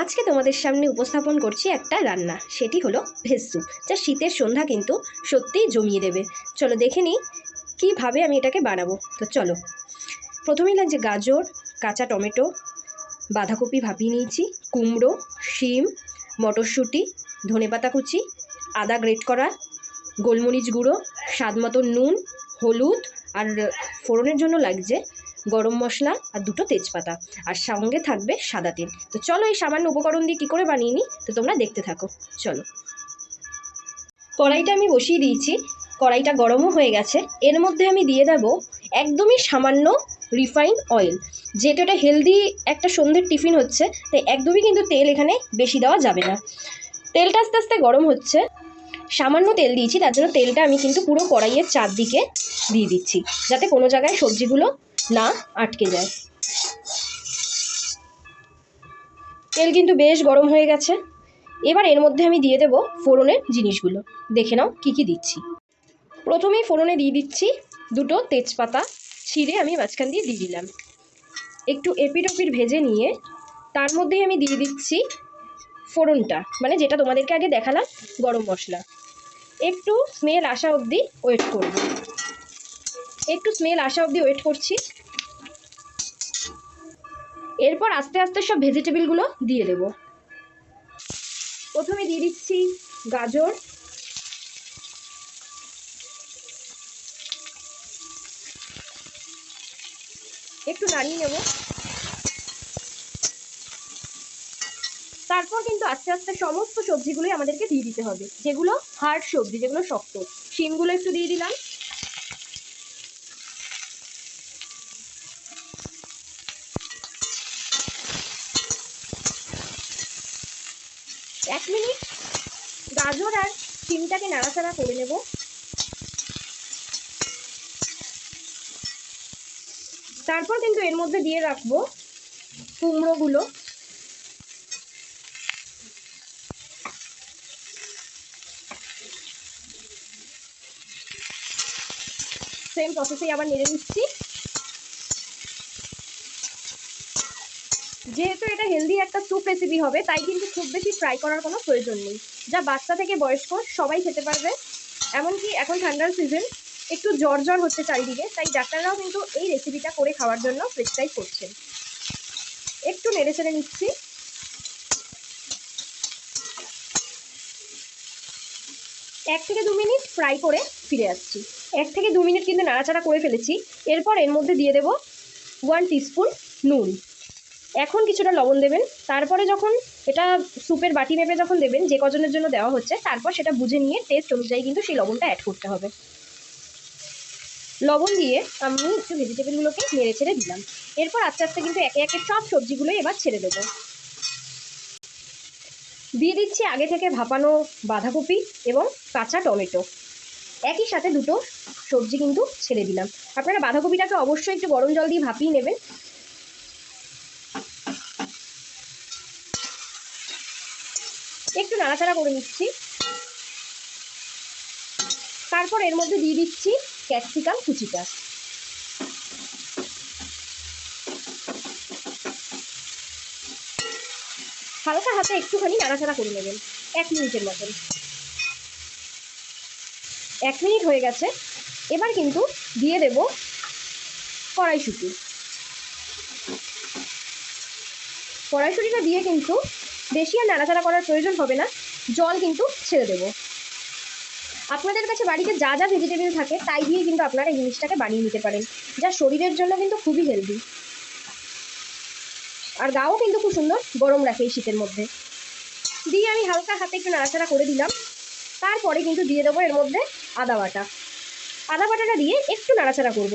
আজকে তোমাদের সামনে উপস্থাপন করছি একটা রান্না, সেটি হলো ভেজ স্যুপ, যা শীতের সন্ধ্যা কিন্তু সত্যিই জমিয়ে দেবে। চলো দেখে নিই কীভাবে আমি এটাকে বানাবো। তো চলো, প্রথমেই লাগছে গাজর, কাঁচা টমেটো, বাঁধাকপি ভাপিয়ে নিয়েছি, কুমড়ো, শিম, মটরশুঁটি, ধনেপাতা কুচি, আদা গ্রেট করা, গোলমরিচ গুঁড়ো, স্বাদ মতো নুন, হলুদ, আর ফোড়নের জন্য লাগছে গরম মশলা আর দুটো তেজপাতা, আর সঙ্গে থাকবে সাদা তেল। তো চলো এই সামান্য উপকরণ দিয়ে কী করে বানিয়ে নিই, তো তোমরা দেখতে থাকো। চলো, কড়াইটা আমি বসিয়ে দিয়েছি, কড়াইটা গরমও হয়ে গেছে। এর মধ্যে আমি দিয়ে দেবো একদমই সামান্য রিফাইন্ড অয়েল। যেহেতু এটা হেলদি একটা সন্ধ্যের টিফিন হচ্ছে, তাই একদমই কিন্তু তেল এখানে বেশি দেওয়া যাবে না। তেলটা আস্তে আস্তে গরম হচ্ছে, সামান্য তেল দিয়েছি, তার জন্য তেলটা আমি কিন্তু পুরো কড়াইয়ের চারদিকে দিয়ে দিচ্ছি, যাতে কোনো জায়গায় সবজিগুলো না আটকে যায়। তেল কিন্তু বেশ গরম হয়ে গেছে। এবার এর মধ্যে আমি দিয়ে দেব ফোড়নের জিনিসগুলো। দেখে নাও কি কি দিচ্ছি। প্রথমেই ফোড়নে দিয়ে দিচ্ছি দুটো তেজপাতা ছিঁড়ে আমি মাঝখান দিয়ে দিয়ে দিলাম। একটু এপিট ওপিট ভেজে নিয়ে তার মধ্যেই আমি দিয়ে দিচ্ছি ফোড়নটা, মানে যেটা তোমাদেরকে আগে দেখালাম, গরম মশলা। একটু স্মেল আসা অবধি ওয়েট করব। একটু স্মেল আসা অবধি ওয়েট করছি। এরপর আস্তে আস্তে সব ভেজিটেবলগুলো দিয়ে দেব। প্রথমে দিয়ে দিচ্ছি গাজর, একটু নাড়িয়ে নেব। তারপর কিন্তু আস্তে আস্তে সমস্ত সবজিগুলোই আমাদেরকে দিয়ে দিতে হবে, যেগুলো হার্ড সবজি, যেগুলো শক্ত। শিমগুলো একটু দিয়ে দিলাম, এক মিনিট গাজর আর শিমটাকে নাড়াচাড়া করে নেব। তারপর কিন্তু এর মধ্যে দিয়ে রাখবো কুমড়োগুলো। সেম প্রসেসেই আবার নেড়ে নিচ্ছি। যেহেতু এটা হেলদি একটা স্যুপ রেসিপি হবে, তাই কিন্তু খুব বেশি ফ্রাই করার কোনো প্রয়োজন নেই। যা বাচ্চা থেকে বয়স্ক সবাই খেতে পারবে। এমনকি এখন ঠান্ডার সিজন, একটু জ্বর জ্বর হচ্ছে চারিদিকে, তাই ডাক্তাররাও কিন্তু এই রেসিপিটা করে খাওয়ার জন্য প্রেসক্রাইব করছেন। একটু নেড়ে চেড়ে নিচ্ছি। 1 থেকে 2 মিনিট ফ্রাই করে ফিরে আসছি। 1 থেকে 2 মিনিট কিন্তু নাড়াচাড়া করে ফেলেছি। এরপর এর মধ্যে দিয়ে দেব 1 টিস্পুন নুন। এখন কিছুটা লবণ দেবেন। তারপরে যখন এটা স্যুপের বাটি মেপে যখন দেবেন, যে কজনের জন্য দেওয়া হচ্ছে, তারপর সেটা বুঝে নিয়ে টেস্ট অনুযায়ী কিন্তু সেই লবণটা অ্যাড করতে হবে। লবণ দিয়ে আমি একটু ভেজিটেবলগুলোকে নেড়ে ছেড়ে দিলাম। এরপর আস্তে আস্তে কিন্তু একে একে সব সবজিগুলোই এবার ছেড়ে দেবো। দিয়ে দিচ্ছি আগে থেকে ভাপানো বাঁধাকপি এবং কাঁচা টমেটো। একই সাথে দুটো সবজি কিন্তু ছেড়ে দিলাম। আপনারা বাঁধাকপিটাকে অবশ্যই একটু গরম জল দিয়ে ভাপিয়ে নেবেন। একটু নাড়াচাড়া করে নিচ্ছি। তারপর এর মধ্যে দিয়ে দিচ্ছি ক্যাপসিকাম কুচিটা। হালকা হাতে একটুখানি নাড়াচাড়া করে নেবেন 1 মিনিটের মতন। 1 মিনিট হয়ে গেছে। এবার কিন্তু দিয়ে দেব কড়াইশুঁটি। কড়াইশুঁটিটা দিয়ে কিন্তু বেশি আর নাড়াচাড়া করার প্রয়োজন হবে না, জল কিন্তু ছেড়ে দেব। আপনাদের কাছে বাড়িতে যা যা ভেজিটেবল থাকে তাই দিয়ে কিন্তু আপনারা এই জিনিসটাকে বানিয়ে নিতে পারেন, যা শরীরের জন্য কিন্তু খুবই হেলদি, আর গাও কিন্তু খুব সুন্দর গরম রাখে এই শীতের মধ্যে। দিয়ে আমি হালকা হাতে একটু নাড়াচাড়া করে দিলাম। তারপরে কিন্তু দিয়ে দেবো এর মধ্যে আদা বাটা। আদা বাটাটা দিয়ে একটু নাড়াচাড়া করব।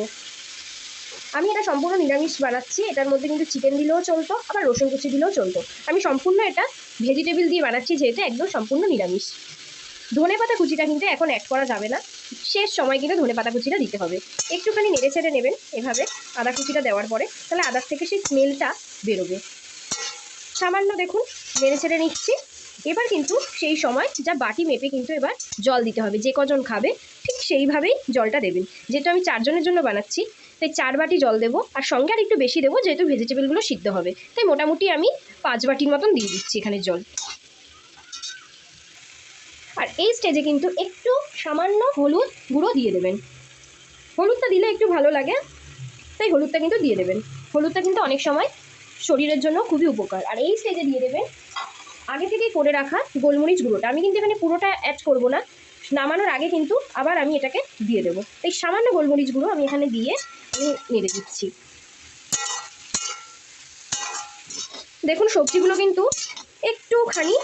আমি এটা সম্পূর্ণ নিরামিষ বানাচ্ছি, এটার মধ্যে কিন্তু চিকেন দিলেও চলতো, আবার রসুন কুচি দিলেও চলতো। আমি সম্পূর্ণ এটা ভেজিটেবল দিয়ে বানাচ্ছি, যেহেতু একদম সম্পূর্ণ নিরামিষ। ধনেপাতা কুচিটা কিন্তু এখন অ্যাড করা যাবে না, শেষ সময় কিন্তু ধনেপাতা কুচিটা দিতে হবে। একটুখানি নেড়ে ছেড়ে নেবেন এভাবে আদা কুচিটা দেওয়ার পরে, তাহলে আদার থেকে সেই স্মেলটা বেরোবে। সামান্য দেখুন নেড়ে ছেড়ে নিচ্ছি। এবার কিন্তু সেই সময় যা বাটি মেপে কিন্তু এবার জল দিতে হবে, যে কজন খাবে ঠিক সেইভাবেই জলটা দেবেন। যেহেতু আমি 4 জনের জন্য বানাচ্ছি, তাই 4 বাটি জল দেবো, আর সঙ্গে আর একটু বেশি দেবো, যেহেতু ভেজিটেবলগুলো সিদ্ধ হবে। তাই মোটামুটি আমি 5 বাটির মতন দিয়ে দিচ্ছি এখানে জল। আর এই স্টেজে কিন্তু একটু সামান্য হলুদ গুঁড়ো দিয়ে দেবেন। হলুদটা দিলে একটু ভালো লাগে, তাই হলুদটা কিন্তু দিয়ে দেবেন। হলুদটা কিন্তু অনেক সময় শরীরের জন্য খুবই উপকার। আর এই স্টেজে দিয়ে দেবেন আগে থেকেই করে রাখা গোলমরিচ গুঁড়োটা। আমি কিন্তু এখানে পুরোটা অ্যাড করব না, নামানোর আগে কিন্তু আবার আমি এটাকে দিয়ে দেবো। এই সামান্য গোলমরিচ গুঁড়ো আমি এখানে দিয়ে আমি নেড়ে দিচ্ছি। দেখুন সবজিগুলো কিন্তু একটুখানি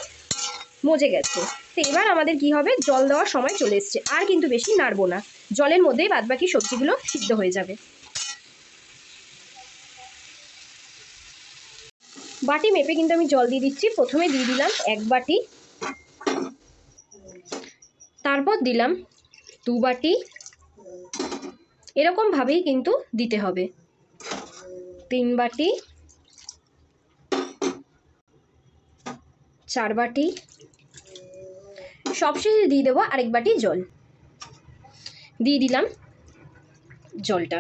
মজে গেছে। তো এবার আমাদের কি হবে, জল দেওয়ার সময় চলে এসছে। আর কিন্তু বেশি নাড়বো না, জলের মধ্যেই বাদবাকি সবজিগুলো সিদ্ধ হয়ে যাবে। বাটি মেপে কিন্তু আমি জল দিয়ে দিচ্ছি। প্রথমে দিয়ে দিলাম 1 বাটি, তারপর দিলাম 2 বাটি, এরকমভাবেই কিন্তু দিতে হবে। 3 বাটি, 4 বাটি, সবশেষে দিয়ে দেবো আরেক বাটি জল। দিয়ে দিলাম জলটা।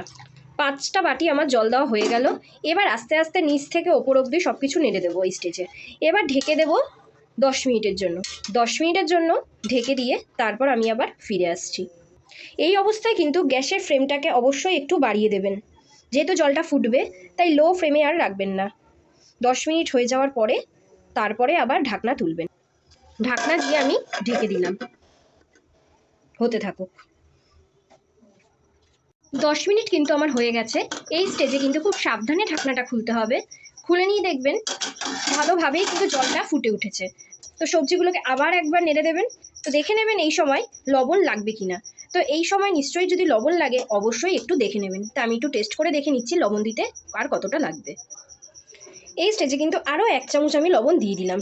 5টা বাটি আমার জল দেওয়া হয়ে গেল। এবার আস্তে আস্তে নিচ থেকে ওপর অবধি সব কিছু নেড়ে দেবো এই স্টেজে। এবার ঢেকে দেবো 10 মিনিটের জন্য। 10 মিনিটের জন্য ঢেকে দিয়ে তারপর আমি আবার ফিরে আসছি। এই অবস্থায় কিন্তু গ্যাসের ফ্লেমটাকে অবশ্যই একটু বাড়িয়ে দেবেন, যেহেতু জলটা ফুটবে, তাই লো ফ্লেমে আর রাখবেন না। 10 মিনিট হয়ে যাওয়ার পরে তারপরে আবার ঢাকনা তুলবেন। ঢাকনা দিয়ে আমি ঢেকে দিলাম, হতে থাকুক। 10 মিনিট কিন্তু আমার হয়ে গেছে। এই স্টেজে কিন্তু খুব সাবধানে ঢাকনাটা খুলতে হবে। খুলে নিয়ে দেখবেন ভালোভাবেই কিন্তু জলটা ফুটে উঠেছে। তো সবজিগুলোকে আবার একবার নেড়ে দেবেন। তো দেখে নেবেন এই সময় লবণ লাগবে কিনা। তো এই সময় নিশ্চয়ই যদি লবণ লাগে অবশ্যই একটু দেখে নেবেন। তা আমি একটু টেস্ট করে দেখে নিচ্ছি লবণ দিতে আর কতটা লাগবে। এই স্টেজে কিন্তু আরও 1 চামচ আমি লবণ দিয়ে দিলাম।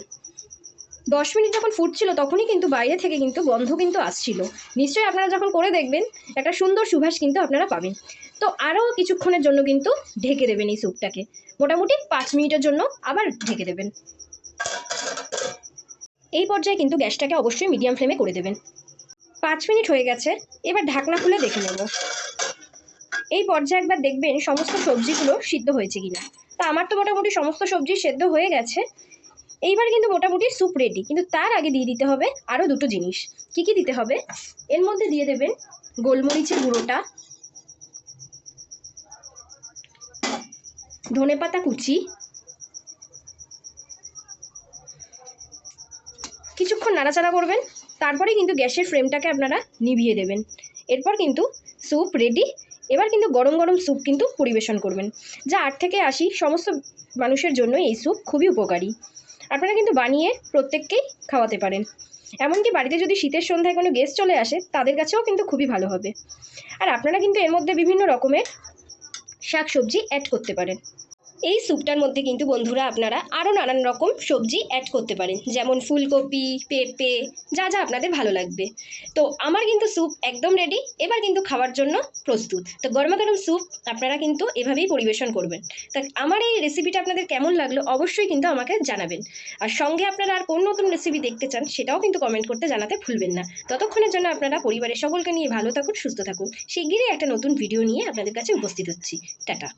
10 মিনিট যখন ফুটছিল তখনই কিন্তু বাইরে থেকে কিন্তু গন্ধ কিন্তু আসছিল। নিশ্চয়ই আপনারা যখন করে দেখবেন একটা সুন্দর সুবাস কিন্তু আপনারা পাবেন। তো আরও কিছুক্ষণের জন্য কিন্তু ঢেকে দেবেন এই স্যুপটাকে। মোটামুটি 5 মিনিটের জন্য আবার ঢেকে দেবেন। এই পর্যায়ে কিন্তু গ্যাসটাকে অবশ্যই মিডিয়াম ফ্লেমে করে দেবেন। 5 মিনিট হয়ে গেছে, এবার ঢাকনা খুলে দেখে নেব। এই পর্যায়ে একবার দেখবেন সমস্ত সবজিগুলো সিদ্ধ হয়েছে কিনা। তা আমার তো মোটামুটি সমস্ত সবজি সেদ্ধ হয়ে গেছে। এইবার কিন্তু মোটামুটি স্যুপ রেডি। কিন্তু তার আগে দিয়ে দিতে হবে আরও 2টো জিনিস। কি কি দিতে হবে, এর মধ্যে দিয়ে দেবেন গোলমরিচের গুঁড়োটা, ধনেপাতা কুচি, কিছুক্ষণ নাড়াচাড়া করবেন। তারপরে কিন্তু গ্যাসের ফ্লেমটাকে আপনারা নিভিয়ে দেবেন। এরপর কিন্তু স্যুপ রেডি। এবার কিন্তু গরম গরম স্যুপ কিন্তু পরিবেশন করবেন। যা 8 থেকে 80 সমস্ত মানুষের জন্য এই স্যুপ খুবই উপকারী। আপনারা কিন্তু বানিয়ে প্রত্যেককেই খাওয়াতে পারেন। এমনকি বাড়িতে যদি শীতের সন্ধ্যায় কোনো গেস্ট চলে আসে তাদের কাছেও কিন্তু খুবই ভালো হবে। আর আপনারা কিন্তু এর মধ্যে বিভিন্ন রকমের শাকসবজি অ্যাড করতে পারেন। এই স্যুপটার মধ্যে কিন্তু বন্ধুরা আপনারা আরও নানান রকম সবজি অ্যাড করতে পারেন, যেমন ফুলকপি, পেঁপে, যা যা আপনাদের ভালো লাগবে। তো আমার কিন্তু স্যুপ একদম রেডি। এবার কিন্তু খাওয়ার জন্য প্রস্তুত। তো গরমা গরম স্যুপ আপনারা কিন্তু এভাবেই পরিবেশন করবেন। তা আমার এই রেসিপিটা আপনাদের কেমন লাগলো অবশ্যই কিন্তু আমাকে জানাবেন। আর সঙ্গে আপনারা আর কোন নতুন রেসিপি দেখতে চান সেটাও কিন্তু কমেন্ট করতে জানাতে ভুলবেন না। ততক্ষণের জন্য আপনারা পরিবারের সকলকে নিয়ে ভালো থাকুন, সুস্থ থাকুন। শিগগিরই একটা নতুন ভিডিও নিয়ে আপনাদের কাছে উপস্থিত হচ্ছি। টাটা।